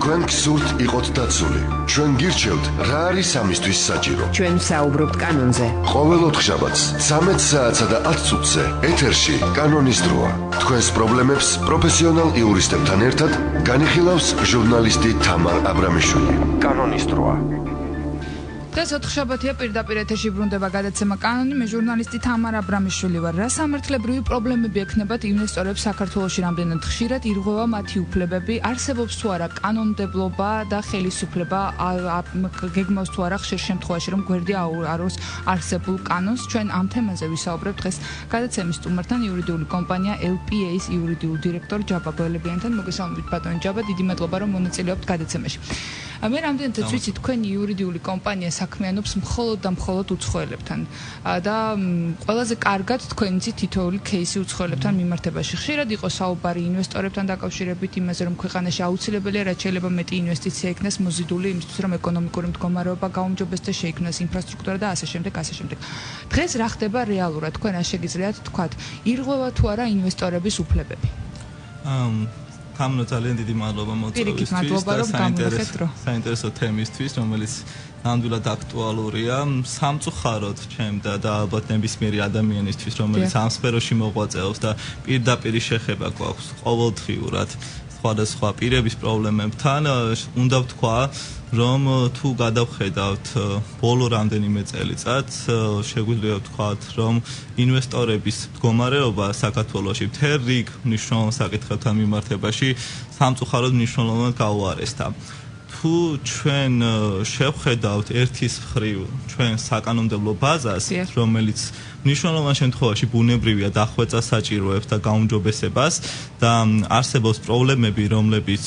თქვენ გსურთ იყოთ დაცული. ჩვენ გირჩევთ რა არის ამისთვის საჭირო. ჩვენ საუბრობთ კანონზე. ყოველ ოთხშაბათს 13 საათსა და 10 წუთზე ეთერში კანონის დროა. თქვენს პრობლემებს პროფესიონალ იურისტებთან ერთად განიხილავს ჟურნალისტი თამარ აბრამიშვილი. კანონის დროა. დღეს ოთხშაბათია, პირდაპირ ეთერში ბრუნდება გადაცემა კანონი. მე ჟურნალისტი თამარ აბრამიშვილი ვარ. რა სამართლებრივი პრობლემები ექნებათ ინვესტორებს საქართველოში რამდენად ხშირად ირღვევა მათი უფლებები, არსებობს თუ არა კანონმდებლობა და ხელისუფლება, გეგმავს თუ არა ხშირ შემთხვევაში რომ გვერდი ააროს არსებულ კანონს. ჩვენ ამ თემაზე ვისაუბრებთ დღეს გადაცემის სტუმართან, იურიდიული კომპანია LPA-ის იურიდიულ დირექტორ ჯაბა გველებიანთან. მოგესალმებით ბატონო ჯაბა, დიდი მადლობა რომ მონაწილეობთ გადაცემაში. მე რამდენადაც ვიცი, თქვენი იურიდიული კომპანია საქმიანობს მხოლოდ და მხოლოდ უცხოელებთან და ყველაზე კარგად თქვენ იცით თითოეული кейსი უცხოელებთან მიმართებაში. ხშირად იყო საუბარი ინვესტორებთან დაკავშირებით იმაზე, რომ ქვეყანაში აუცილებელია რაც შეიძლება მეტი ინვესტიცია იქნას მოზიდული იმისთვის, რომ ეკონომიკური მდგომარეობა გაუმჯობესდეს, შეიქმნას ინფრასტრუქტურა და ასე შემდეგ, ასე შემდეგ. დღეს რა ხდება რეალურად? თქვენ რა შეგიძლიათ თქვათ, ირღვევა თუ არა ინვესტორების უფლებები? Kamno ძალიან დიდი მადლობა მოწვევისთვის და საინტერესო თემისთვის, რომელიც ნამდვილად აქტუალურია სამწუხაროდ ჩემ და ალბათ ნებისმიერი ადამიანისთვის, რომელიც ამ სფეროში მოღვაწეობს და პირდაპირ შეხება გვაქვს ყოველდღიურად სხვადასხვა პირების პრობლემებთან. უნდა ვთქვა, რომ თუ გადავხედავთ ბოლო რამდენიმე წელიწადს, შეგვიძლია ვთქვათ, რომ ინვესტორების მდგომარეობა საქართველოში მთელ რიგ მნიშვნელოვან საკითხებთან მიმართებაში სამწუხაროდ მნიშვნელოვნად გაუარესდა. თუ ჩვენ შევხედავთ ერთის მხრივ ჩვენ საკანონმდებლო ბაზას, რომელიც მნიშვნელოვან შემთხვევაში ბუნებრივია დახვეწას საჭიროებს და გაუმჯობესებას და არსებობს პრობლემები, რომლებიც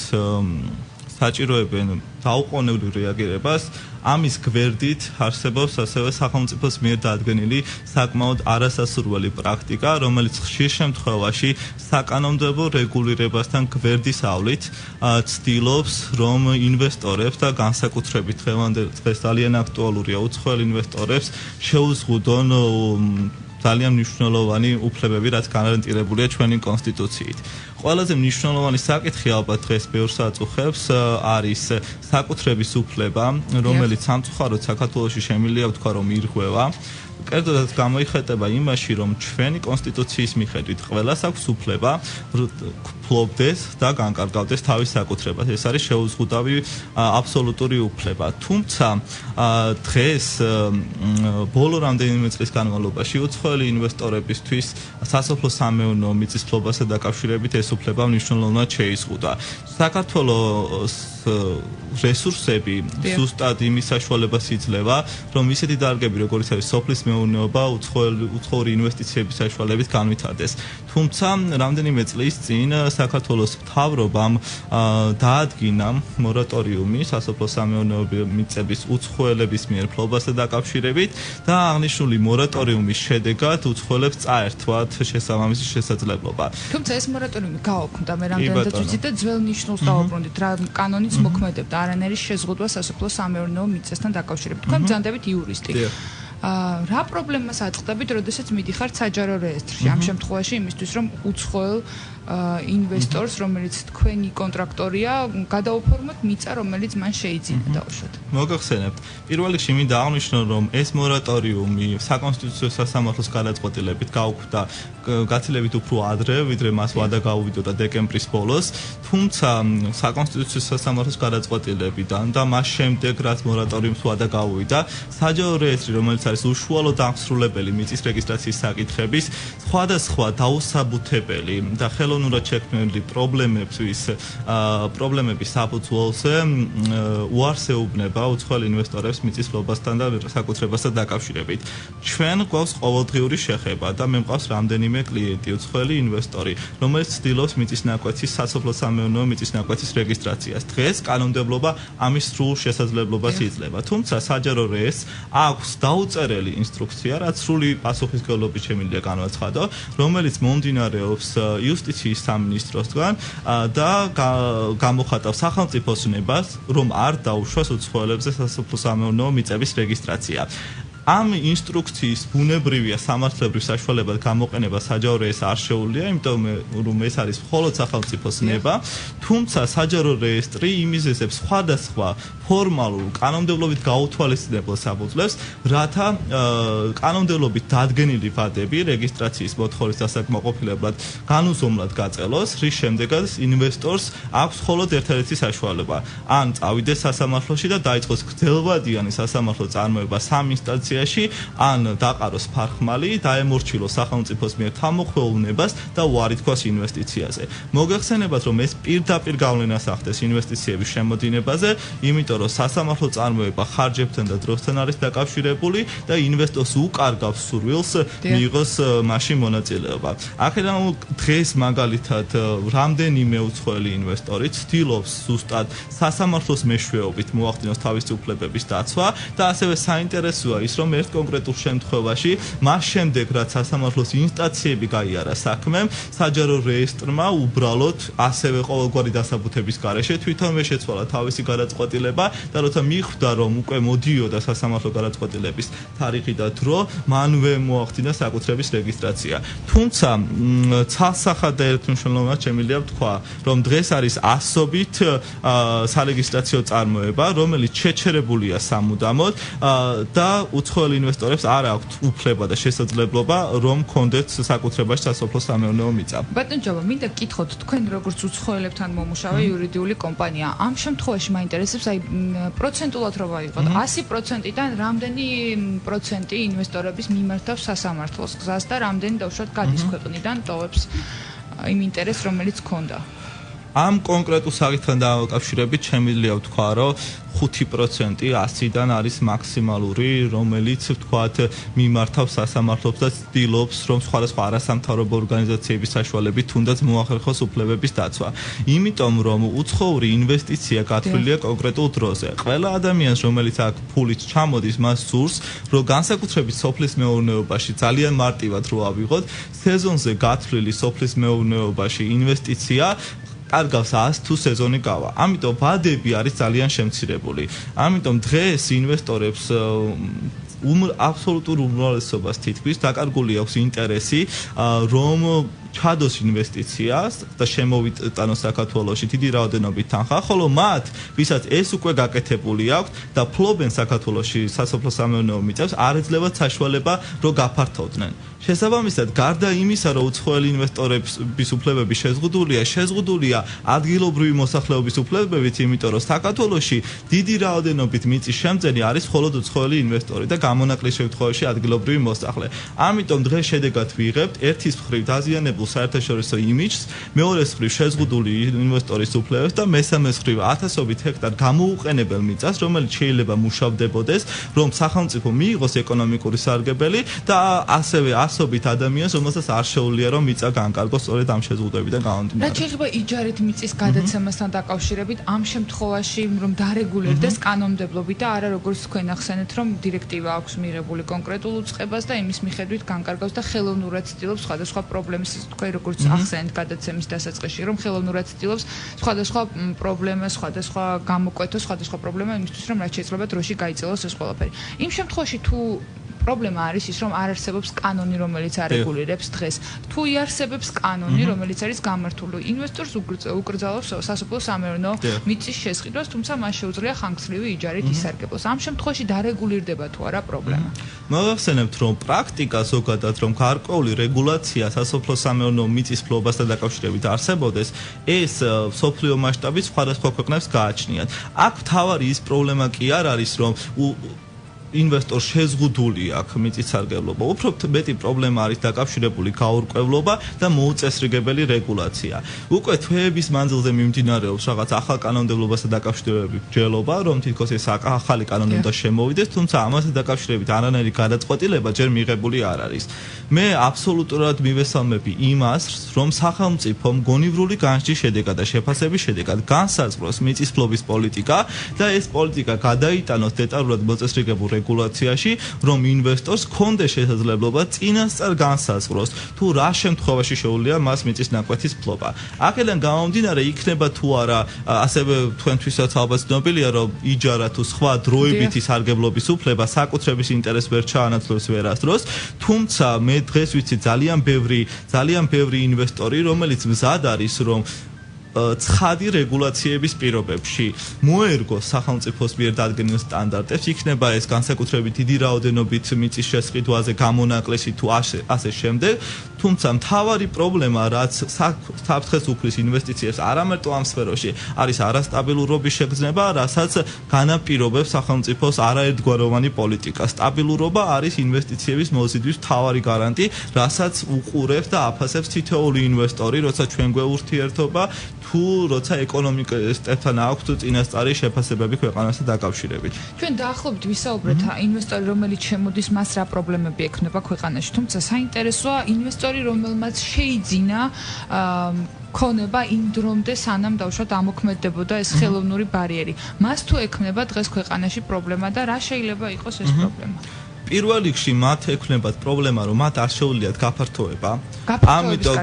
საჭიროებენ დაუყოვნებლივ რეაგირებას, ამის გვერდით არსებობს ასევე სახელმწიფოს მიერ დადგენილი საკმაოდ არასასურველი პრაქტიკა, რომელიც ხშირ შემთხვევაში საკანონმდებლო რეგულირებასთან გვერდის ავლით ცდილობს, რომ ინვესტორებს და განსაკუთრებით დღეს ძალიან აქტუალურია უცხოელ ინვესტორებს შეუზღუდონ ძალიან მნიშვნელოვანი უფლებები, რაც გარანტირებულია ჩვენი კონსტიტუციით. ყველაზე მნიშვნელოვანი საკითხი ალბათ დღეს ბევრს აწუხებს არის საკუთრების უფლება, რომელიც სამწუხაროდ საქართველოში შემიძლია ვთქვა, რომ ირღვევა. კერძოდ გამოიხატება იმაში, რომ ჩვენი კონსტიტუციის მიხედვით ყველას აქვს უფლება ფლობდეს და განკარგავდეს თავის საკუთრებას. ეს არის შეუზღუდავი აბსოლუტური უფლება. თუმცა დღეს ბოლო რამდენიმე წლის განმავლობაში უცხოელი ინვესტორებისთვის სასოფლო-სამეურნეო მიწისფლობასთან დაკავშირებით ეს უფლება მნიშვნელოვნად შეიზღუდა. საქართველოს რესურსები ზუსტად იმის საშუალებას იძლევა, რომ ისეთი დარგები, როგორც არის სოფლის მეურნეობა, უცხოური ინვესტიციების საშუალებით განვითარდეს. თუმცა რამდენიმე წლის წინ საქართველოს მთავრობამ დაადგინა მორატორიუმი სასოფლო-სამეურნეო მიწების უცხოელების მიერ ფლობასთან დაკავშირებით და აღნიშნული მორატორიუმის შედეგად უცხოელებს წაერთვათ შესაბამისი შესაძლებლობა. თუმცა ეს მორატორიუმი გაუქმდა, მე რამდენადაც ვიცი და ძველ ნიშნულს დავუბრუნდით, რა კანონიც მოქმედებდა, არანაირი შეზღუდვა სასოფლო-სამეურნეო მიწასთან დაკავშირებით. თქვენ ბრძანდებით იურისტი. რა პრობლემას აწყდებით, როდესაც მიდიხართ საჯარო რეესტრში? ამ შემთხვევაში იმისთვის, რომ უცხოელ ინვესტორს, რომელიც თქვენი კონტრაქტორია, გადაუფორმოთ მიწა, რომელიც მან შეიძინა დაუშვათ. მოგახსენებთ. პირველ რიგში მინდა აღნიშნო, რომ ეს მორატორიუმი საკონსტიტუციო სასამართლოს გადაწყვეტილებით გაუქმდა გაცილებით უფრო ადრე, ვიდრე მას ვადა გაუვიდოდა დეკემბრის ბოლოს, თუმცა საკონსტიტუციო სასამართლოს გადაწყვეტილებიდან და მას შემდეგ, რაც მორატორიუმს ვადა გაუვიდა, საჯარო რეესტრი, რომელიც არის უშუალო დამსრულებელი მიწის რეგისტრაციის საკითხების, სხვადასხვა დაუსაბუთებელი და ხელოვნურად შექმნილი პრობლემების საფუძველზე უარსეუბნება უცხოელ ინვესტორებს მიწის ფლობასთან და საკუთრებასთან დაკავშირებით. ჩვენ გვაქვს ყოველდღიური შეხება და მე მყავს რამდენიმე კლიენტი, უცხოელი ინვესტორი, რომელიც ცდილობს მიწის ნაკვეთის სასოფლო-სამეურნეო მიწის ნაკვეთის რეგისტრაციას. დღეს კანონმდებლობა ამის სრულ შესაძლებლობას იძლევა. თუმცა საჯარო რეესტრს აქვს დაუწერელი ინსტრუქცია, რაც სრული პასუხისმგებლობით შემიძლია განაცხადო, რომელიც მომდინარეობს იუსტიციის სამინისტროსგან და გამოხატავს სახელმწიფოს ნებას, რომ არ დაუშვას უცხოელებზე სასოფლო-სამეურნეო მიწების რეგისტრაცია. ამ ინსტრუქციის ბუნებრივია სამართლებრივ საშუალებად გამოყენება საჯარო რეესტრს არ შეუძლია, იმიტომ რომ ეს არის მხოლოდ სახელმწიფოს ნება, თუმცა საჯარო რეესტრი იმიზესებს სხვადასხვა ფორმალურ კანონმდებლობით გაუთვალისწინებელს აძლევს, რათა კანონმდებლობით დადგენილი ვადები რეგისტრაციის მოთხოვნის დასაკმაყოფილებლად განუზომლად გაწელოს, რის შემდეგაც ინვესტორს აქვს მხოლოდ ერთადერთი საშუალება: ან წავიდეს სასამართლოში და დაიწყოს გრძელვადიანი სასამართლო წარმოება სამ ინსტანციაში, ან დაყაროს ფარხმალი, დაემორჩილოს სახელმწიფოს მიერ თავმოხმეულ ნებას და უარი თქვას ინვესტიციაზე. მოგეხსენებათ, რომ ეს პირდაპირ გავლენას ახდენს ინვესტიციების შემოდინებაზე, იმიტომ რომ სასამართლო წარმოება ხარჯებთან და დროსთან არის დაკავშირებული და ინვესტორს უკარგავს სურვილს მიიღოს მასში მონაწილეობა. აქედან დღეს მაგალითად რამდენიმე უცხოელი ინვესტორი ცდილობს ზუსტად სასამართლოს მეშვეობით მოახდინოს თავისი უფლებების დაცვა და ასევე საინტერესოა ის, რომ ერთ კონკრეტულ შემთხვევაში მას შემდეგ რაც სასამართლოს ინსტანციები გაიარა საქმემ, საჯარო რეესტრმა უბრალოდ ასევე ყოველგვარი დასაბუთების გარეშე თვითონვე შეცვალა თავისი გადაწყვეტილება და როცა მიხვდა, რომ უკვე მოდიოდა სასამართლო გადაწყვეტილების თარიღი და დრო, მანვე მოახდინა საკუთრების რეგისტრაცია. თუმცა ცალსახად და ერთმნიშვნელოვნად შემიძლია ვთქვა, რომ დღეს არის ასობით სარეგისტრაციო წარმოება, რომელიც შეჩერებულია სამუდამოდ და უცხოელ ინვესტორებს არ აქვთ უფლება და შესაძლებლობა, რომ კონდეთ საკუთრებაში სასოფლო სამეურნეო მიწა. ბატონ ჯობა, მინდა გკითხოთ, თქვენ როგორც უცხოელებთან მომუშავე იურიდიული კომპანია, ამ შემთხვევაში მაინტერესებს, აი პროცენტულად რო ვაიღოთ, 100%-დან რამდენი პროცენტი ინვესტორების მიმართავს სასამართლოს გზას და რამდენი დავუშვათ გადის ქვეყნიდან ტოვებს იმ ინტერესს, რომელიც ჰქონდა. ამ კონკრეტულ საკითხთან დაკავშირებით შემიძლია ვთქვა, რომ 5% 100-დან არის მაქსიმალური, რომელიც ვთქვათ მიმართავს სასამართლოს და ცდილობს, რომ სხვადასხვა არასამთავრობო ორგანიზაციების საშუალებით თუნდაც მოახერხოს უფლებების დაცვა. იმიტომ რომ უცხოური ინვესტიცია გათვლილია კონკრეტულ დროზე. ყველა ადამიანს, რომელიც აქ ფულით ჩამოდის, მას სურს, რომ განსაკუთრებით სოფლის მეურნეობაში ძალიან მარტივად რო ავიღოთ, სეზონზე გათვლილი სოფლის მეურნეობაში ინვესტიცია კარგავს 100 თუ სეზონი გავა. ამიტომ ვადები არის ძალიან შემცირებული. ამიტომ დღეს ინვესტორებს აბსოლუტურ უმრავლესობას თითქმის დაკარგული აქვს ინტერესი, რომ ჩადოს ინვესტიციას და შემოვიტანოს საქართველოში დიდი რაოდენობით თანხა, ხოლო მათ, ვისაც ეს უკვე გაკეთებული აქვს და ფლობენ საქართველოში სასოფლო სამეურნეო მიწებს, არ ეძლევათ საშუალება, რომ გაფართოვდნენ. შესაბამისად, გარდა იმისა, რომ უცხოელი ინვესტორების უფლებები შეზღუდულია ადგილობრივი მოსახლეობის უფლებებით, იმიტომ რომ საქართველოში დიდი რაოდენობით მიწის შემძენი არის მხოლოდ უცხოელი ინვესტორი და გამონაკლის შემთხვევაში ადგილობრივი მოსახლე. ამიტომ დღეს შედეგად ვიღებთ ერთის მხრივ დაზიანებულ საერთაშორისო იმიჯს, მეორეს მხრივ შეზღუდული ინვესტორის უფლებებს და მესამეს მხრივ ათასობით ჰექტარ გამოუყენებელ მიწას, რომელიც შეიძლება მუშავდებოდეს, რომ სახელმწიფო მიიღოს ეკონომიკური სარგებელი და ასევე ასობით ადამიანს, რომელსაც არ შეუძლია რომ მიწა განკარგოს სწორედ ამ შეზღუდვებიდან გამომდინარე. რა შეიძლება იჯარით მიწის გადაცემასთან დაკავშირებით ამ შემთხვევაში რომ დარეგულირდეს კანონმდებლობით და არა როგორც თქვენ ახსენეთ, რომ დირექტივა აქვს მიღებული კონკრეტულ უწყებას და იმის მიხედვით განკარგავს და ხელოვნურად ცდილობს სხვადასხვა პრობლემის, თქვენ როგორც ახსენეთ გადაცემის დასაწყისში, რომ ხელოვნურად ცდილობს სხვადასხვა პრობლემას, სხვადასხვა გამოკვეთოს, სხვადასხვა პრობლემა იმისთვის, რომ რაც შეიძლება დროში გაიწელოს ეს ყველაფერი. იმ შემთხვევაში თუ პრობლემა არის ის, რომ არ არსებობს კანონი, რომელიც არეგულირებს დღეს. თუ იარსებებს კანონი, რომელიც არის გამართული, ინვესტორს უკრძალავს სასოფლო სამეურნეო მიწის შესყიდვას, თუმცა მას შეუძლია ხანგრძლივი იჯარით ისარგებლოს. ამ შემთხვევაში დარეგულირდება თუ არა პრობლემა. მოგახსენებთ, რომ პრაქტიკა ზოგადად, რომ გარკვეული რეგულაცია სასოფლო სამეურნეო მიწის ფლობასთან დაკავშირებით არსებობდეს, ეს სოფლიო მასშტაბით სხვადასხვა ქვეყნებს გააჩნიათ. აქ მთავარი ის პრობლემა კი არ არის, რომ ინვესტორს შეზღუდული აქვს მიწის სარგებლობა. უფრო მეტი პრობლემა არის დაკავშირებული გაურკვევლობა და მოუწესრიგებელი რეგულაცია. უკვე თვეების მანძილზე მიმდინარეობს რაღაც ახალ კანონმდებლობასთან დაკავშირებით ჯელობა, რომ თითქოს ეს ახალი კანონი უნდა შემოვიდეს, თუმცა ამასთან დაკავშირებით არანაირი გადაწყვეტილება ჯერ მიღებული არ არის. მე აბსოლუტურად მივესალმები იმას, რომ სახელმწიფომ გონივრული განსჯის შედეგად და შეფასების შედეგად განსაზღვროს მიწის ფლობის პოლიტიკა და ეს პოლიტიკა გადაიტანოს დეტალურად მოწესრიგებულ რეგულაციაში, რომ ინვესტორს ჰქონდეს შესაძლებლობა წინასწარ განსაზღვროს, თუ რა შემთხვევაში შეუძლია მას მიწის ნაკვეთის ფლობა. აქედან გამომდინარე, იქნება თუ არა, ასევე თქვენთვისაც ალბათ ცნობილია, რომ იჯარა თუ სხვა დროებითი სარგებლობის უფლება საკუთრების ინტერესს ვერ ჩაანაცვლებს ვერასდროს, თუმცა მე დღეს ვიცი ძალიან ბევრი ინვესტორი, რომელიც მზად არის, რომ ცხადი რეგულაციების პირობებში მოერგოს სახელმწიფოს მიერ დადგენილ სტანდარტებს, იქნება ეს განსაკუთრებით დიდი რაოდენობით მიწის შესყიდვაზე გამონაკლისი თუ ასე შემდეგ, თუმცა მთავარი პრობლემა, რაც საფრთხეს უფლის ინვესტიციებს არამარტო ამ სფეროში, არის არასტაბილურობის შეგრძნება, რასაც განაპირობებს სახელმწიფოს არაერთგვაროვანი პოლიტიკა. სტაბილურობა არის ინვესტიციების მოზიდვის მთავარი გარანტი, რასაც უყურებს და აფასებს თითოეული ინვესტორი, როცა ჩვენ გვეურთიერთობა თუ როცა ეკონომიკასთან აქვს წინასწარი შეფასებები ქვეყანასთან დაკავშირებით. ჩვენ დაახლოებით ვისაუბრეთ ინვესტორი, რომელიც შემოდის, მას რა პრობლემები ექნება ქვეყანაში, თუმცა საინტერესოა ინვესტორი, რომელმაც შეიძინა ქონება იმ დრომდე სანამ დავუშვათ ამოქმედებოდა ეს ხელოვნური ბარიერი. მას თუ ექნება დღეს ქვეყანაში პრობლემა და რა შეიძლება იყოს ეს პრობლემა? პირველ რიგში მათ ექნებათ პრობლემა, რომ მათ არ შეუძლიათ გაფართოება. ამიტომ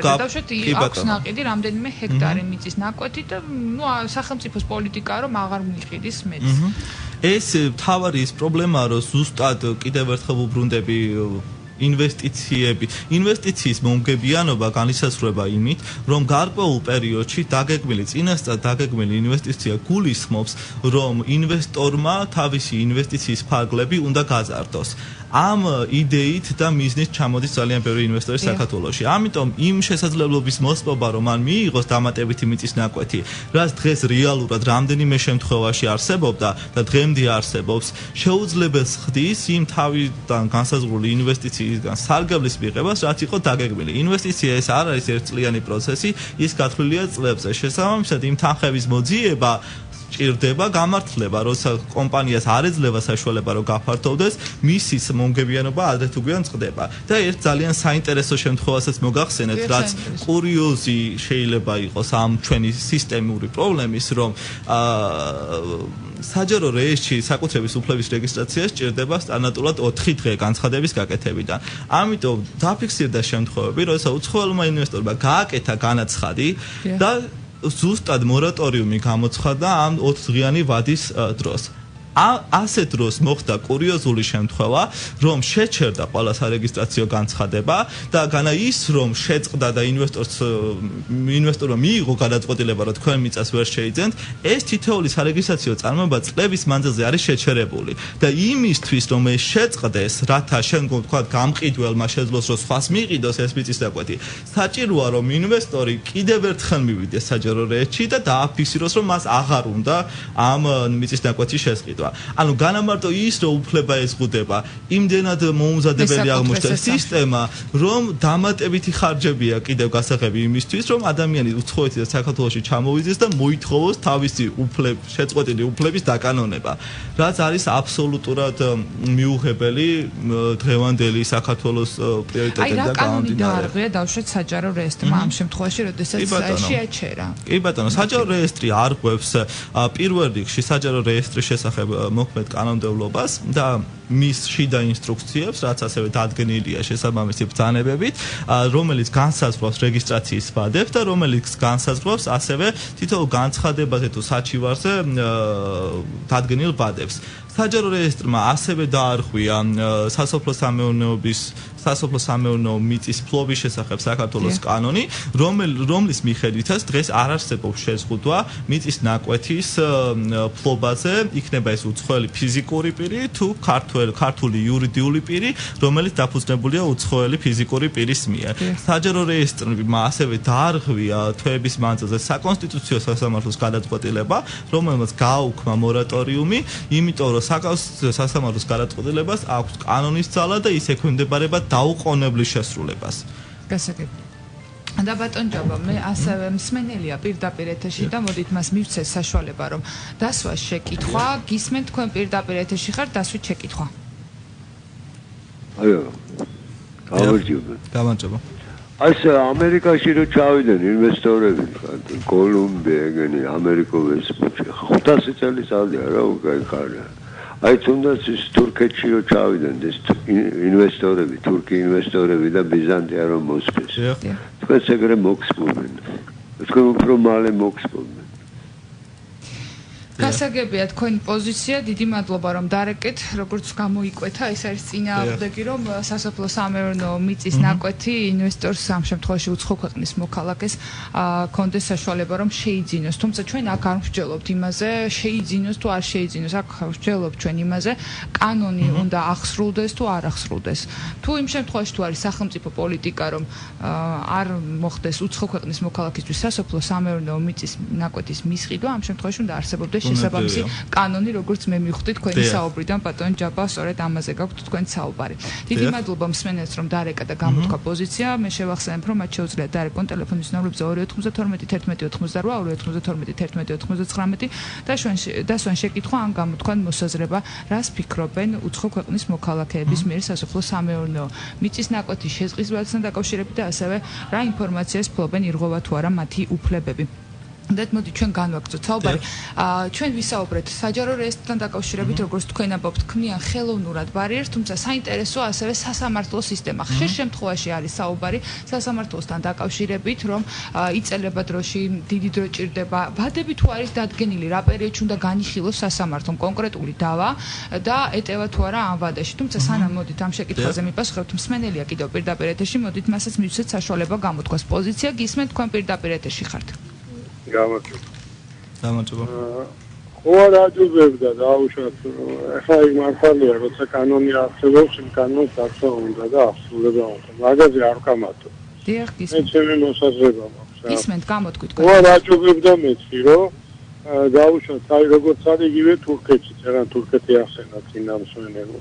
აქვს ნაყიდი რამდენიმე ჰექტარი მიწის ნაკვეთი და სახელმწიფოს პოლიტიკაა, რომ აღარ მიიყიდის მეც. ეს მთავარი ის პრობლემაა, რომ ზუსტად კიდევ ერთხელ ვუბრუნდები ინვესტიციის მომგებიანობა განისაზღვრება იმით, რომ გარკვეულ პერიოდში წინასწარ დაგეგმილი ინვესტიცია გულისხმობს, რომ ინვესტორმა თავისი ინვესტიციის ფარგლები უნდა გაზარდოს. ამ იდეით და მიზნით ჩამოდის ძალიან ბევრი ინვესტორი საქართველოში. ამიტომ იმ შესაძლებლობის მოსპობა, რომ მან მიიღოს დამატებითი მიწის ნაკვეთი, რაც დღეს რეალურად რამდენიმე შემთხვევაში არსებობდა და დღემდე არსებობს, შეუძლებელს ხდის იმ თავიდან განსაზღვრული ინვესტიციისგან სარგებლის მიღებას, რაც იყო დაგეგმილი. ინვესტიცია ეს არ არის ერთწლიანი პროცესი, ის გათვლილია წლებზე. შესაბამისად, იმ თანხების მოძიება ჭირდება გამართლება, როცა კომპანიას არ ეძლევა საშუალება, რომ გაფართოვდეს, მისის მომგებიანობა ადრე თუ გვიან წყდება. და ერთ ძალიან საინტერესო შემთხვევასაც მოგახსენეთ, რაც კურიოზი შეიძლება იყოს ამ ჩვენი სისტემური პრობლემის, რომ საჯარო რეესტრი საკუთრების უფლების რეგისტრაციას ჭირდება სტანდარტულად 4 დღე განცხადების გაკეთებიდან. ამიტომ დაფიქსირდა შემთხვევები, როცა უცხოელმა ინვესტორმა გააკეთა განაცხადი და ზუსტად მორატორიუმი გამოცხადა ამ 4 დღიანი ვადის დროს. ასეთ დროს მოხდა კურიოზული შემთხვევა, რომ შეჩერდა ყველა სარეგისტრაციო განცხადება და განა ის, რომ შეწყდა და ინვესტორმა მიიღო გადაწყვეტილება, რომ თქვენ მიწას ვერ შეიძენთ, ეს თითოეული სარეგისტრაციო წარმოება წლების მანძილზე არის შეჩერებული და იმისთვის, რომ ეს შეწყდეს, რათა შენ თქვა გამყიდველმა შეძლოს, რომ სხვას მიიყიდოს ეს მიწის ნაკვეთი, საჭიროა, რომ ინვესტორი კიდევ ერთხელ მივიდეს საჯარო რეესტრში და დააფიქსიროს, რომ მას აღარ უნდა ამ მიწის ნაკვეთის შესყიდვა. ანუ განამარტო ის, რომ უფლება ეზღუდება, იმდენად მოუმზადებელი აღმოჩნდა სისტემა, რომ დამატებითი ხარჯებია კიდევ გასაღები იმისთვის, რომ ადამიანი უცხოეთიდან საქართველოში ჩამოვიდეს და მოითხოვოს თავისი შეწყვეტილი უფლების დაკანონება, რაც არის აბსოლუტურად მიუღებელი დღევანდელი საქართველოს პრიორიტეტებიდან გამომდინარე. აი, რა კანონი დაარღვია დავუშვათ საჯარო რეესტრმა ამ შემთხვევაში, როდესაც შეაჩერა? კი ბატონო, საჯარო რეესტრი არღვევს პირველ რიგში საჯარო რეესტრის შესახებ მოქმედ კანონმდებლობას და მის შიდა ინსტრუქციებს, რაც ასევე დადგენილია შესაბამისი ბრძანებებით, რომელიც განსაზღვრავს რეგისტრაციის ვადებს და რომელიც განსაზღვრავს ასევე თითოეულ განცხადებაზე თუ საჩივარზე დადგენილ ვადებს. საჯარო რეესტრმა ასევე დაარღვია სასოფლო-სამეურნეო მიწის ფლობის შესახებ საქართველოს კანონი, რომლის მიხედვითაც დღეს არ არსებობს შეზღუდვა მიწის ნაკვეთის ფლობაზე, იქნება ეს უცხოელი ფიზიკური პირი თუ ქართული იურიდიული პირი, რომელიც დაფუძნებულია უცხოელი ფიზიკური პირის მიერ. საჯარო რეესტრმა ასევე დაარღვია თვეების მანძილზე საკონსტიტუციო სასამართლოს გადაწყვეტილება, რომელმაც გააუქმა მორატორიუმი, იმიტომ რომ სასამართლოს გადაწყვეტილებას აქვს კანონის ძალა და ის ექვემდებარება დაუყოვნებლის შესრულებას. გასაგებია. და ბატონ ჯაბა, მე ასევე მსმენელია პირდაპირ ეთერში და მოდით მას მივცეს საშუალება, რომ დასვას შეკითხვა, გისმენთ თქვენ პირდაპირ ეთერში ხართ, დასვით შეკითხვა. აიო. გამარჯობა. ასე ამერიკაში რო ჩავიდნენ ინვესტორები, კოლუმბია, ეგენი ამერიკულეს 500 წელი წავდია რა უკან ხარ. აი თუნდაც ის თურქეთში რო ჩავიდნენ ეს ინვესტორები, თურქი ინვესტორები და ბიზანტია რომ მოსწეს. თქვენ ეგრე მოგსმობენ. თქვენ უფრო მალე მოგსმობენ. გასაგებია თქვენი პოზიცია, დიდი მადლობა რომ დარეკეთ, როგორც გამოიკვეთა, ეს არის წინააღმდეგი, რომ სასოფლო სამეურნეო მიწის ნაკვეთი ინვესტორს ამ შემთხვევაში უცხო ქვეყნის მოქალაქეს კონდეს საშუალება რომ შეიძინოს, თუმცა ჩვენ აქ არ ვსჯელობთ იმაზე, შეიძინოს თუ არ შეიძინოს, აქ ვსჯელობთ ჩვენ იმაზე, კანონი უნდა ახსრულდეს თუ არ ახსრულდეს. თუ იმ შემთხვევაში თუ არის სახელმწიფო პოლიტიკა, რომ არ მოხდეს უცხო ქვეყნის მოქალაქისთვის სასოფლო სამეურნეო მიწის ნაკვეთის მისყიდვა, ამ შემთხვევაში უნდა არსებობდეს შესაბამისი კანონი, როგორც მე მივხვდი თქვენი საუბრიდან, ბატონ ჯაბა, სწორედ ამაზე გაქვთ თქვენ საუბარი. დიდი მადლობა მსმენელს, რომ დარეკა და გამოთქვა პოზიცია. მე შევახსენებ, რომ მათ შეუძლიათ დარეკონ ტელეფონის ნომრებზე 292 11 11 99 და სხვენ შეკითხვა ან გამოთქვან მოსაზრება, რას ფიქრობენ უცხო ქვეყნის მოქალაქეების მიერ სასოფლო სამეურნეო მიწის ნაკვეთის შეზღუდვასთან დაკავშირებით და ასევე რა ინფორმაციას ფლობენ ირღვევა თუ არა მათი უფლებები. That მოდი ჩვენ განვაგრძოთ საუბარი. ჩვენ ვისაუბრეთ საჯარო რეესტრთან დაკავშირებით, როგორც თქვენ ამბობთ, ქმნიან ხელოვნურად ბარიერს, თუმცა საინტერესოა ასევე სასამართლო სისტემა. ხშირ შემთხვევაში არის საუბარი სასამართლოსთან დაკავშირებით, რომ იწელება დროში, დიდი დრო ჭირდება. ვადები თუ არის დადგენილი, რა პერიოდში უნდა განიხილოს სასამართლომ კონკრეტული დავა და ეტევა თუ არა ამ ვადაში. თუმცა სანამ მოდით ამ შეკითხვაზე მიპასუხებთ, მსმენელია კიდევ პირდაპირ ეთერში, მოდით მასაც მივცეთ საშუალება გამოთქვას პოზიცია, გისმენთ თქვენ პირდაპირ ეთერში ხართ. გამარჯობა. ხო არ აჯობებდა დაუშვათ. ახლა იქ მართალია, როცა კანონი არსებობს, იმ კანონს დაცვა უნდა და აღსრულება უნდა. მაგაზე არ ვკამათო. დიახ, მე ჩემი მოსაზრება მაქვს. ისმენთ გამოთქვით. ხო არ აჯობებდა მეცი, რომ დაუშვათ, აი როგორც არის იგივე თურქეთში, წერან თურქეთი ახსენა წინამსვენელო.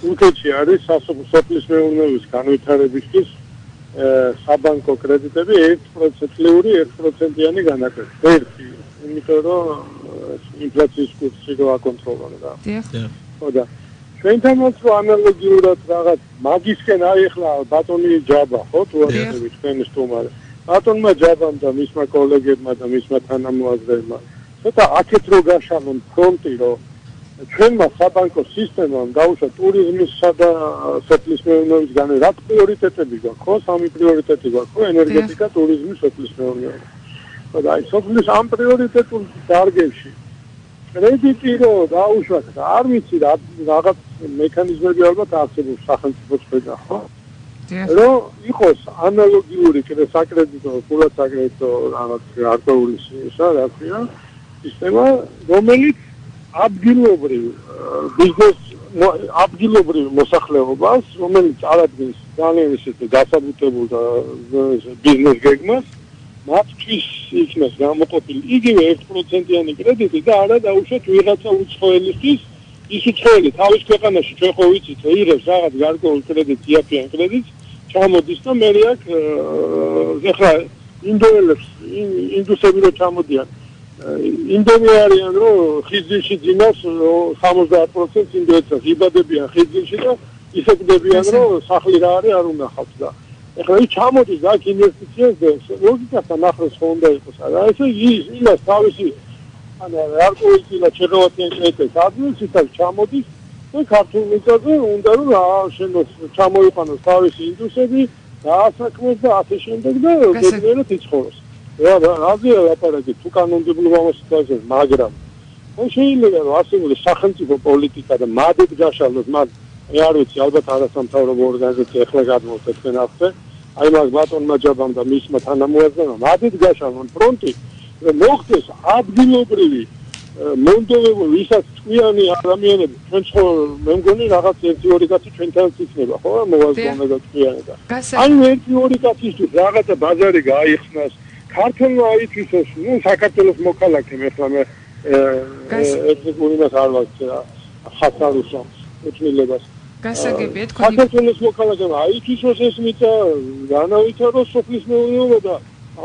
თურქეთში არის სასოფლის მეურნეობის განვითარებისთვის საბანკო კრედიტები 1%-იანი 1%-იანი განაკვეთი. ერთი, იმიტომ რომ ინფლაციის კურსი რო აკონტროლონ და. დიახ. ხო და ჩვენთანაც რო ანალოგიურად რაღაც მაგისკენ აი ახლა ბატონი ჯაბა, ხო თუ არის თქვენი სტუმარი. ბატონმა ჯაბამ და მისმა კოლეგებმა და მისმა თანამოაზრეებმა ცოტა აქეთ რო გაშალონ ფრონტი რო ჩვენმა საბანკო სისტემამ დაუშვა ტურიზმისა და სოფლის მეურნეობის განმე რა პრიორიტეტები გაქვს, ხო? სამი პრიორიტეტი გაქვს, ხო? ენერგეტიკა, ტურიზმი, სოფლის მეურნეობა. და აი სოფლის ამ პრიორიტეტულ დარგებში კრედიტი რო დაუშვათ, არ ვიცი რაღაც მექანიზმები ალბათ არსებობს სახელმწიფოს ქვედა, ხო? რომ იყოს ანალოგიური საკრედიტო, ფულად საკრედიტო რაღაც არტოული სისტემა, რომელიც ადგილობრივ მოსახლეობას, რომელიც არადგენს ძალიან ისეთი დასაბუთებულ და ბიზნეს გეგმას, მათთვის იქნას გამოყოფილი იგივე 1%-იანი კრედიტი და არა დაუშვათ ვიღაცა უცხოელისთვის, ის უცხოელი თავის ქვეყანაში ჩვენ ხო ვიცით, იღებს რაღაც გარკვეულ კრედიტს, იაფიან კრედიტს, ჩამოდის და მე აქ ეხლა ინდოელებს, ინდუსები რო ჩამოდიან ინდონე არიან რომ ხიძინში ძინავს 70% ინდოეთს იბადებიან ხიძინში და ისეთებიან რომ სახლი რა არის არ უნახავთ და ეხლა ის ჩამოდის აქ ინვესტიციას და ლოგიკასთან ახლოს ხო უნდა იყოს არა ესე იმას თავისი ანუ არ ყოველდღიურად შეღავათიან კრედიტს ადგილს ის ჩამოდის და ქართულ მიწაზე უნდა რომ შენოს ჩამოიყვანოს თავისი ინდუსები დაასაქმეს და ასე შემდეგ და გეგმერად იცხოვროს რაზეა ლაპარაკი თუ კანონმდებლობა მოსწავლეს მაგრამ ხო შეიძლება რომ არსებული სახელმწიფო პოლიტიკა და მადად გაშალოს მაგ არ ვიცი ალბათ არასამთავრობო ორგანიზაცია ახლა გადმოვწევთ თქვენ ახლა აი მაგ ბატონმა ჯაბამ და მისმა თანამოაზრეებმა მადად გაშალონ ფრონტი რომ მოხდეს ადგილობრივი მონდოვებული ვისაც წვიანი ადამიანები ჩვენ ხო მე მგონი რაღაც 1-2 კაცი ჩვენთანაც იქნება ხო მოაზროვნა და წვიანი და აი 1-2 კაცისთვის რაღაცა ბაზარი გაიხსნას ქართულმა აითვისოს, ნუ საქართველოს მოქალაქემ ახლა მე ეთნიკური მას არ ვაქცია ხასარუსო უცნილებას. გასაგებია თქვენი საქართველოს მოქალაქემ აითვისოს ეს მიწა, განავითაროს სოფლის მეურნეობა და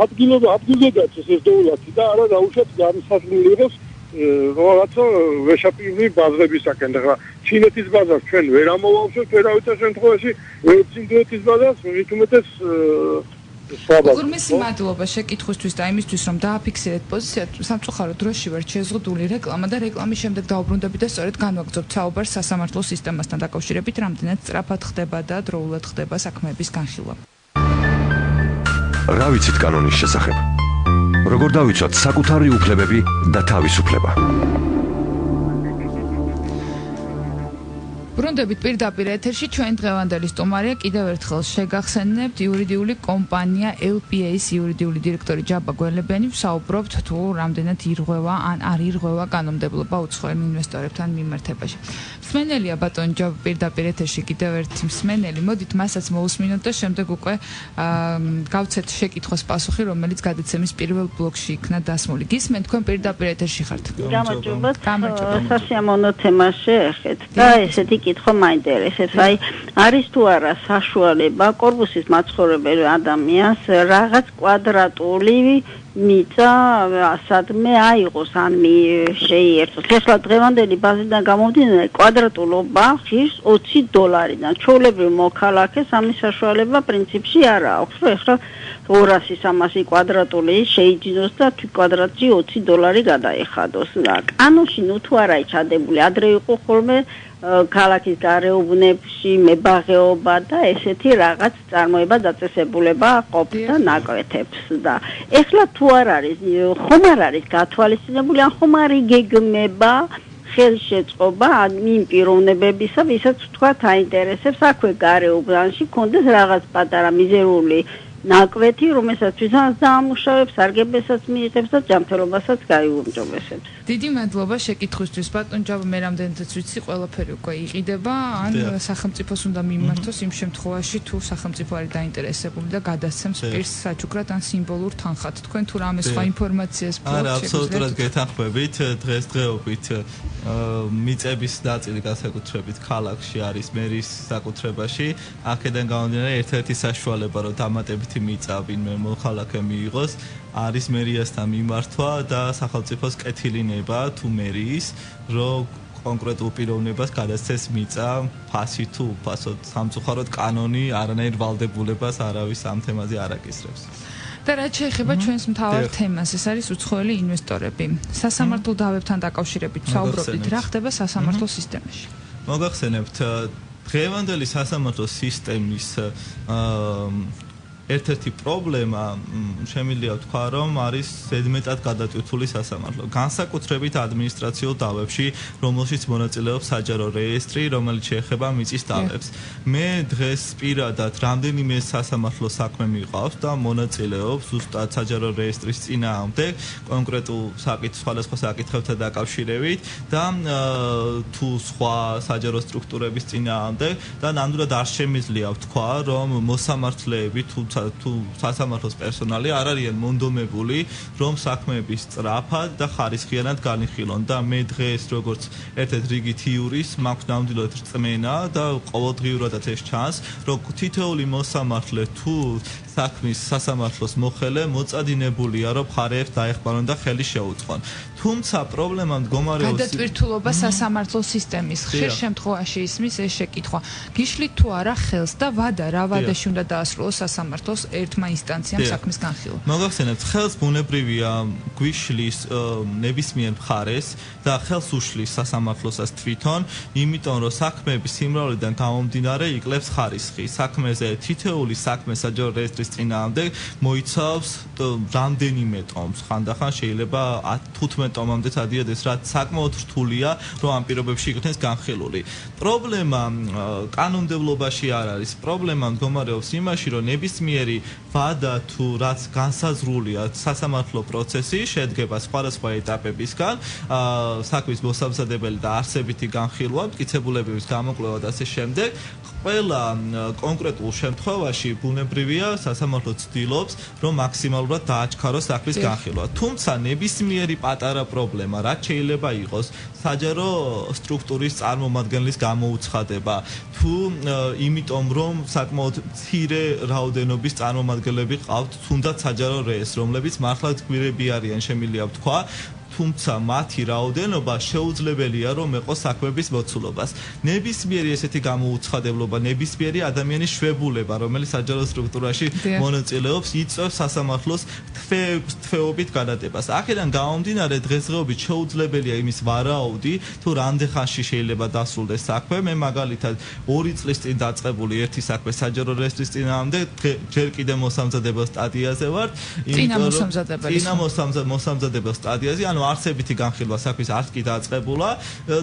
ადგილზე დაცეს ეს დოულათი და არა დაუშვათ განსაზღვრული იყოს რაღაცა ვეშაპირნი ბაზრებისაკენ და ჩინეთის ბაზარს ჩვენ ვერ ამოვავსებთ ვერავითარ შემთხვევაში, ინდოეთის ბაზარს მით უმეტეს გურმის მადლობა შეკითხვისთვის და იმისთვის რომ დააფიქსირეთ პოზიცია სამწუხაროდ დროში ვარ შეზღუდული რეკლამა და რეკლამის შემდეგ დაუბრუნდებით და სწორედ განვაგრძობთ საუბარს სასამართლო სისტემასთან დაკავშირებით რამდენად სწრაფად ხდება და დროულად ხდება საქმეების განხილვა. რა ვიცით კანონის შესახებ? როგორ დავიცვათ საკუთარი უფლებები და თავისუფლება? ბრუნდებით პირდაპირ ეთერში ჩვენ დღევანდელი სტუმარია კიდევ ერთხელ შეგახსენებთ იურიდიული კომპანია LPA-ის იურიდიული დირექტორი ჯაბა გველებიანი ვსაუბრობთ თუ რამდენად ირღვევა ან არ ირღვევა კანონმდებლობა უცხოელ ინვესტორებთან მიმართებაში. მსმენელია ბატონ ჯაბა პირდაპირ ეთერში კიდევ ერთი მსმენელი. მოდით მასაც მოусმინოთ და შემდეგ უკვე გავცეთ შეკითხოს პასუხი რომელიც გადაცემის პირველ ბლოკში იქნა დასმული. გისმენთ თქვენ პირდაპირ ეთერში ხართ. გამარჯობათ. სასიამოვნო თემა შეეხეთ და ესეთი კითხვა მაინტერესებს. აი არის თუ არა საშუალება კორპუსის მაცხოვრებელ ადამიანს რაღაც კვადრატული მიწა სადმე აიღოს ან შეიერთოს. ეხლა დღევანდელი ბაზიდან გამომდინარე კვადრატულობა ხის $20-დან. ჩვეულებრივ მოქალაქეს ამის საშუალება პრინციპში არ აქვს. ეხლა 200-300 კვადრატული შეიძინოს და კვადრატში $20 გადაეხადოს. კანონში ნუ თუ არა ჩადებული ადრე იყო ხოლმე ქალაქის გარეუბნებში მებაღეობა და ესეთი რაღაც წარმოება დაწესებულება ყოფდა ნაკვეთებს და ეხლა თუ არ არის ხომ არ არის გათვალისწინებული ან ხომ არ იგეგმება ხელშეწყობა იმ პიროვნებებისა ვისაც თქვათ აინტერესებს აქვე გარეუბნში კონდეს რაღაც პატარა მიზერული ნაკვეთი რომელსაც ვიზანს დაამუშავებს სარგებელსაც მიიღებს და ჯანმრთელობასაც გაიუმჯობესებს. დიდი მადლობა შეკითხვისთვის ბატონ ჯაბა მე რამდენადაც ვიცი ყველაფერი უკვე იყიდება ან სახელმწიფოს უნდა მიმართოს იმ შემთხვევაში თუ სახელმწიფო არის დაინტერესებული და გადასცემს პირს საჩუქრად ან სიმბოლურ თანხად თქვენ თუ რამე სხვა ინფორმაციას ფლობთ არა აბსოლუტურად გეთანხმებით დღესდღეობით მიწების ნაწილი განსაკუთრებით ქალაქში არის მერის საკუთრებაში აქედან გამომდინარე ერთ-ერთი საშუალება რომ დამატებითი მიწა ვინმე მოხალხე მიიღოს არის მერიასთან მიმართვა და სახელმწიფოს კეთილინება თუ მერის რომ კონკრეტულ პიროვნებას გადასცეს მიწა ფასი თუ უფასოდ სამწუხაროდ კანონი არანაირ ვალდებულებას არავის ამ თემაზე არ აკისრებს. და რაც შეეხება ჩვენს მთავარ თემას, ეს არის უცხოელი ინვესტორები. სასამართლო დავებთან დაკავშირებით ვსაუბრობთ, რა ხდება სასამართლო სისტემაში. მოგახსენებთ, დღევანდელი სასამართლო სისტემის ერთ-ერთი პრობლემა შემიძლია ვთქვა, რომ არის ზედმეტად გადატვირთული სასამართლო. განსაკუთრებით ადმინისტრაციულ დავებში, რომელშიც მონაწილეობს საჯარო რეესტრი, რომელიც შეეხება მიწის დავებს. მე დღეს პირადად რამდენიმე სასამართლო საქმე მიყავს და მონაწილეობს ზუსტად საჯარო რეესტრის წინააღმდეგ, კონკრეტულ სხვადასხვა საკითხებთან დაკავშირებით და თუ სხვა საჯარო სტრუქტურების წინააღმდეგ და ნამდვილად არ შემიძლია ვთქვა, რომ მოსამართლეები თუ სასამართლოს პერსონალი არ არიან მონდომებული, რომ საქმეები სწრაფად და ხარისხიანად განიხილონ და მე დღეს როგორც ერთ-ერთ რიგით იურის მაქვს ნამდვილად რწმენა და ყოველდღიურადაც ეს ჩანს, რომ თითოეული მოსამართლე თუ საქმის სასამართლოს მოხელე მოწადინებულია, რომ მხარეებს დაეხმარონ და ხელი შეუწყონ. თუმცა პრობლემა მდგომარეობს გადატვირთულობა სასამართლო სისტემის ხშირ შემთხვევაში ისმის ეს შეკითხვა. გიშლით თუ არა ხელს და ვადა რა ვადაში უნდა დაასრულოს სასამართლოს ერთმა ინსტანციამ საქმის განხილვა. მოგახსენებთ, ხელს ბუნებრივია გვიშლის ნებისმიერ მხარეს და ხელს უშლის სასამართლოსაც თვითონ, იმიტომ რომ საქმეების სიმრავლიდან გამომდინარე იკლებს ხარისხი. საქმეზე თითოეული საქმე საჯარო რეესტრის წინააღმდეგ მოიცავს რამდენიმე ტომს. ხანდახან შეიძლება 15 ტომამდე წადიოდეს, რაც საკმაოდ რთულია, რომ ამ პირობებში იქნეს განხილული. პრობლემა კანონმდებლობაში არ არის. პრობლემა მდგომარეობს იმაში, რომ ნებისმიერი ვადა თუ რაც განსაზღვრულია სასამართლო პროცესი შედგება სხვადასხვა ეტაპებისგან, საქმის მოსამზადებელი და არსებითი განხილვა, მტკიცებულებების გამოკვლევა და ასე შემდეგ. ყველა კონკრეტულ შემთხვევაში ბუნებრივია სასამართლო ცდილობს, რომ მაქსიმალურად დააჩქაროს საქმის განხილვა. თუმცა ნებისმიერი პატარა პრობლემა, რაც შეიძლება იყოს საჯარო სტრუქტურის წარმომადგენლის გამოუცხადება, თუ იმიტომ რომ საკმაოდ მცირე რაოდენობის წარმომადგენლები ყავთ, თუნდაც საჯარო რეესტრს, რომლებიც მართლაც გვირები არიან, შემიძლია ვთქვა, თუმცა მათი რაოდენობა შეუძლებელია რომ ეყოს საქმეების მოცულობას. ნებისმიერი ესეთი გამოუცხადებლობა, ნებისმიერი ადამიანის შვებულება, რომელიც საჯარო სტრუქტურაში მონაწილეობს, იწვევს სასამართლოს თვეობით გადადებას. აქედან გამომდინარე დღესდღეობით შეუძლებელია იმის ვარაუდი, თუ რამდენ ხანში შეიძლება დასრულდეს საქმე. მე მაგალითად 2 წლის წინ დაწყებული ერთი საქმე საჯარო რეესტრის წინააღმდეგ ჯერ კიდევ მოსამზადებელ სტადიაზე ვარ. წინა მოსამზადებელ სტადიაზე, ანუ არსებითი განხილვა საქმის არც კი დაწყებულა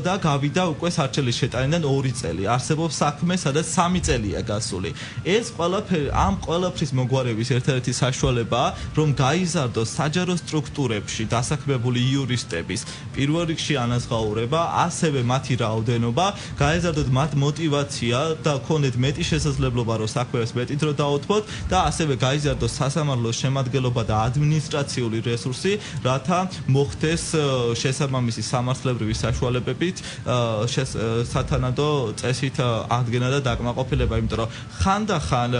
და გავიდა უკვე სარჩელის შეტანიდან 2 წელი. არსებობს საქმე, სადაც 3 წელია გასული. ეს ყველაფერი ამ ყველაფრის მოგვარების ერთ-ერთი საშუალებაა, რომ გაიზარდოს საჯარო სტრუქტურებში დასაქმებული იურისტების პირველ რიგში ანაზღაურება, ასევე მათი რაოდენობა, გაიზარდოთ მათ мотивация და ქონდეთ მეტი შესაძლებლობა, რომ საქმეებს მეტი დრო დაუთმოთ და ასევე გაიზარდოს სასამართლოს შემადგენლობა და ადმინისტრაციული რესურსი, რათა მოხდეს შესაბამისი სამართლებრივი საშუალებებით სათანადო წესით აღდგენა და დაკმაყოფილება, იმიტომ რომ ხანდახან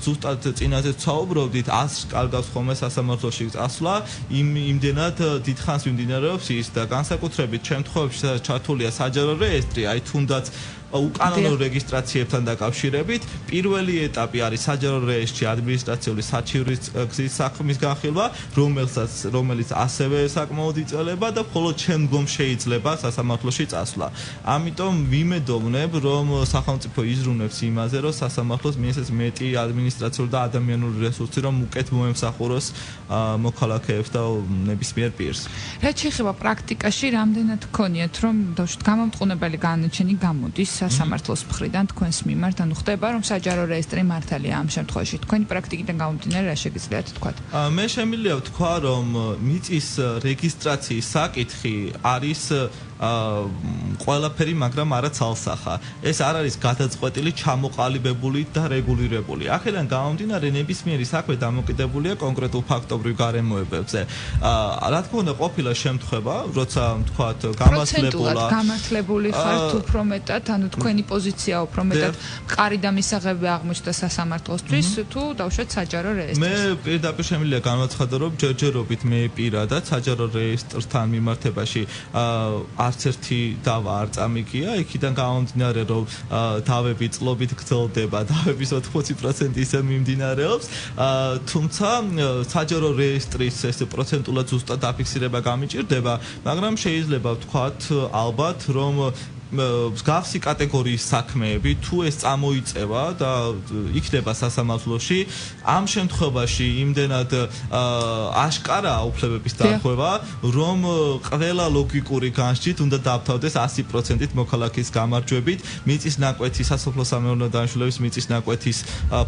ზუსტად წინაზე ვსაუბრობდით, 100 კარგავს ხოლმე სასამართლოში წასვლა, იმდენად დიდხანს მიმდინარეობს ის და განსაკუთრებით შემთხვევებში, სადაც ჩართულია საჯარო რეესტრი, აი თუნდაც უკანონო რეგისტრაციებთან დაკავშირებით, პირველი ეტაპი არის საჯარო რეესტრში ადმინისტრაციული საჩივრის გზის საქმის განხილვა, რომელიც ასევე საკმაოდ იწელება და მხოლოდ შემდგომ შეიძლება სასამართლოში წასვლა. ამიტომ ვიმედოვნებ, რომ სახელმწიფო იზრუნებს იმაზე, რომ სასამართლოს მიეცეს მეტი ადმინისტრაციული და ადამიანური რესურსი, რომ უკეთ მოემსახუროს მოქალაქეებს და ნებისმიერ პირს. რაც შეეხება პრაქტიკაში, რამდენად გქონიათ, რომ გამომტყუნებელი განაჩენი გამოდის სასამართლოს მხრიდან თქვენს მიმართ, ანუ ხდება, რომ საჯარო რეესტრი მართალია ამ შემთხვევაში. თქვენი პრაქტიკიდან გამომდინარე, რა შეგიძლიათ თქვა? მე შემიძლია ვთქვა, რომ მიწის რეგისტრაციის საკითხი არის ყველაფერი, მაგრამ არა ცალსახა. ეს არ არის გადაწყვეტილი, ჩამოყალიბებული და რეგულირებული. აქედან გამომდინარე, ნებისმიერი საქმე დამოკიდებულია კონკრეტულ ფაქტობრივ გარემოებებზე. რა თქმა უნდა, ყოფილა შემთხვევა, როცა ვთქვათ, გამართლებული ხართ უფრო მეტად, ანუ თქვენი პოზიცია უფრო მეტად მყარი და მისაღები აღმოჩნდა სასამართლოსთვის, თუ დავუშვათ საჯარო რეესტრს. მე პირდაპირ შემიძლია განაცხადო, რომ ჯერჯერობით მე პირადად საჯარო რეესტრთან მიმართებაში არც ერთი დავა არ წამიგია, იქიდან გამომდინარე, რომ დავები წლობით გრძელდება, დავების 80% ისე მიმდინარეობს, თუმცა საჯარო რეესტრის ეს პროცენტულად ზუსტად დაფიქსირება გამიჭირდება, მაგრამ შეიძლება ვთქვათ ალბათ, რომ მსგავსი კატეგორიის საქმეები თუ ეს წამოიწევა და იქნება სასამართლოში, ამ შემთხვევაში იმდენად აშკარაა უფლებების დარღვევა, რომ ყველა ლოგიკური განსჯით უნდა დავთავდეს 100%-ით მოქალაქის გამარჯვებით მიწის ნაკვეთი სასოფლო-სამეურნეო დანიშნულების მიწის ნაკვეთის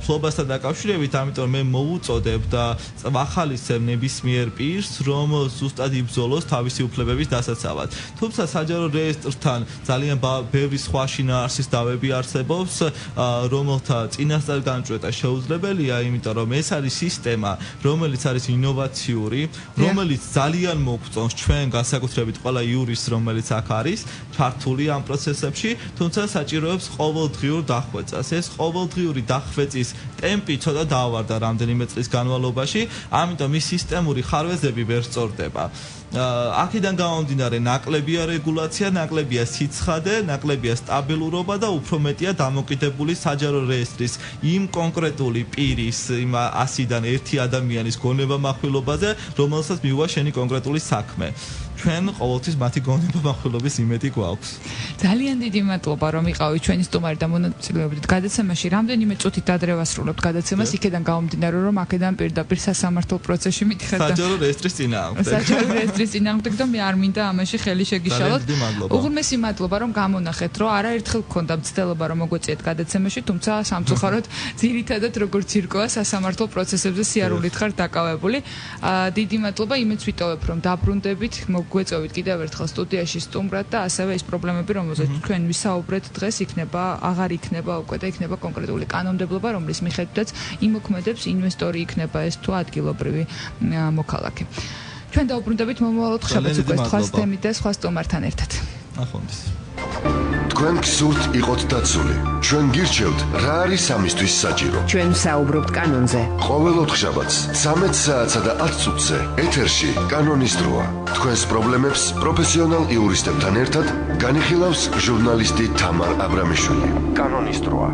ფლობასთან დაკავშირებით, ამიტომ მე მოვუწოდებ და ვახალისებ ნებისმიერ პირს, რომ ზუსტად იბრძოლოს თავისი უფლებების დასაცავად. თუმცა საჯარო რეესტრთან ძალიან ბევრი სხვა შინაარსის დავები არსებობს, რომელთა წინასწარ განჭვრეტა შეუძლებელია, იმიტომ რომ ეს არის სისტემა, რომელიც არის ინოვაციური, რომელიც ძალიან მოგწონს ჩვენ განსაკუთრებით ყველა იურისტს, რომელიც აქ არის ჩართული ამ პროცესებში, თუმცა საჭიროებს ყოველდღიურ დახვეწას. ეს ყოველდღიური დახვეწის ტემპი ცოტა დაავარდა რამდენიმე წლის განმავლობაში, ამიტომ ის სისტემური ხარვეზები ვერ სწორდება. აქედან გამომდინარე, ნაკლებია რეგულაცია, ნაკლებია სიცხადე, ნაკლებია სტაბილურობა და უფრო მეტია დამოკიდებული საჯარო რეესტრის იმ კონკრეტული პირის, იმ 100-დან 1 ადამიანის გონება-მახვილობაზე, რომელსაც მიუვა შენი კონკრეტული საქმე. ჩვენ ყოველთვის მათი გონება-მახვილობის იმედი გვაქვს. ძალიან დიდი მადლობა, რომ იყავით ჩვენი სტუმარი და მონაწილეობდით გადაცემაში. რამდენიმე წუთით ადრე ვასრულებთ გადაცემას, იქედან გამომდინარე, რომ აქედან პირდაპირ სასამართლო პროცესში მიდიხართ და საჯარო რეესტრის წინააღმდეგ. საჯარო რეესტრის წინააღმდეგ და მე არ მინდა ამაში ხელი შეგიშალოთ. უღრმესი მადლობა, რომ გამონახეთ, რომ არაერთხელ გქონდა მცდელობა, რომ მოგვეწიეთ გადაცემაში, თუმცა სამწუხაროდ ძირითადად როგორც ირკვევა სასამართლო პროცესებზე სიარულით ხართ დაკავებული. დიდი მადლობა, იმედს ვიტოვებ, რომ დაბრუნდებით, გვეწევით კიდევ ერთხელ სტუდიაში სტუმრად და ასევე ის პრობლემები, რომელზეც თქვენ ვისაუბრეთ დღეს, აღარ იქნება უკვე და იქნება კონკრეტული კანონმდებლობა, რომლის მიხედვითაც იმოქმედებს ინვესტორი, იქნება ეს თუ ადგილობრივი მოქალაქე. ჩვენ დაუბრუნდებით მომავალ შაბათს უკვე სხვა თემით და სხვა სტუმართან ერთად. ახონდის. თქვენ გსურთ იყოთ დაცული. ჩვენ გირჩევთ, რა არის ამისთვის საჭირო. ჩვენ ვსაუბრობთ კანონზე. ყოველ ოთხშაბათს 13 საათსა და 10 წუთზე ეთერში კანონის დროა. თქვენს პრობლემებს პროფესიონალ იურისტებთან ერთად განიხილავს ჟურნალისტი თამარ აბრამიშვილი. კანონის დროა.